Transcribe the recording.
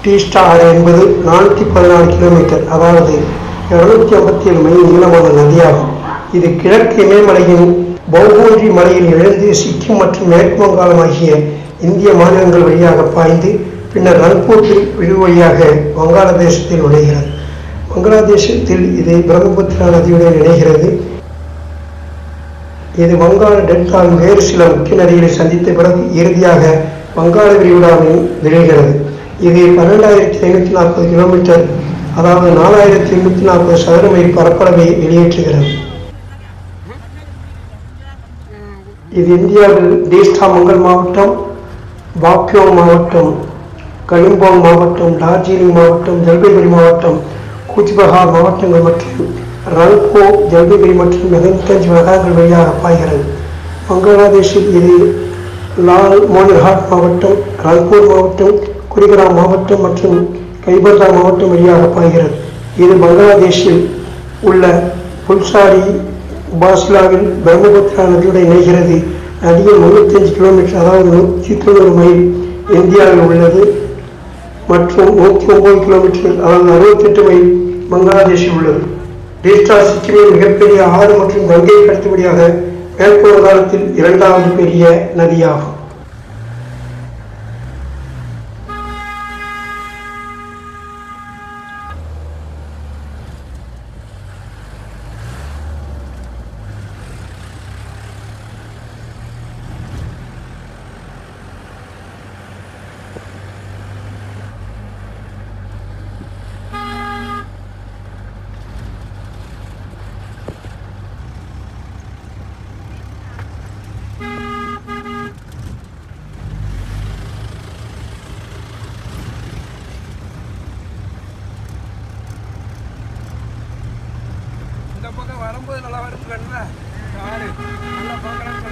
டீஸ்டா ஆறு என்பது 414 கிலோமீட்டர், அதாவது 257 மைல் நீளமான நதியாகும். இது கிழக்கு இமயமலையின் பௌகோன்றி மலையில் எழுந்து சிக்கிம் மற்றும் மேற்கு வங்காளம் ஆகிய இந்திய மாநிலங்கள் வழியாக பாய்ந்து பின்னர் ரங்பூர் பிரிவு வழியாக வங்காளதேசத்தில் நுழைகிறது. வங்காளதேசத்தில் இது பிரம்மபுத்திரா நதியுடன் இணைகிறது. இது வங்காள டெல்டாவின் வேறு சில முக்கிய நதிகளை சந்தித்த பிறகு இறுதியாக வங்காள விரிகுடாவில் விழுகிறது. இது 12,540 கிலோமீட்டர், அதாவது 4,840 சதுர மைல் பரப்பளவை வெளியேற்றுகிறது. இது இந்தியாவில் டீஸ்டா மங்கல் மாவட்டம், பாக்யோங் மாவட்டம், கலிம்போங் மாவட்டம், டார்ஜிலிங் மாவட்டம், ஜல்பைகுரி மாவட்டம், கூச்பஹார் மாவட்டங்கள் மற்றும் ரங்போ, ஜல்பைகுரி மற்றும் மெஹந்திகஞ்ச் நகரங்கள் வழியாக பாய்கிறது. வங்காளதேஷில் இது லால் மோனிர்ஹாட் மாவட்டம், ரங்பூர் மாவட்டம், குரிகிராம் மாவட்டம் மற்றும் கைபர்தா மாவட்டம் வழியாக பாய்கிறது. இது பங்களாதேஷில் உள்ள புல்சாரி உபாசிலாவில் பிரம்மபுத்திரா நதியுடன் இணைகிறது. நதியின் 35 கிலோமீட்டர், அதாவது 190 மைல் இந்தியாவில் உள்ளது மற்றும் 109 கிலோமீட்டர், அதாவது 68 மைல் பங்களாதேஷில் உள்ளது. டீஸ்டா சிக்கிமின் மிகப்பெரிய ஆறு மற்றும் கங்கைக்கு அடுத்தபடியாக மேற்கு வங்காளத்தில் 2வது பெரிய நதியாகும். இந்த பக்கம் வரும்போது நல்லா வருது, நல்லா பார்க்கலாம்.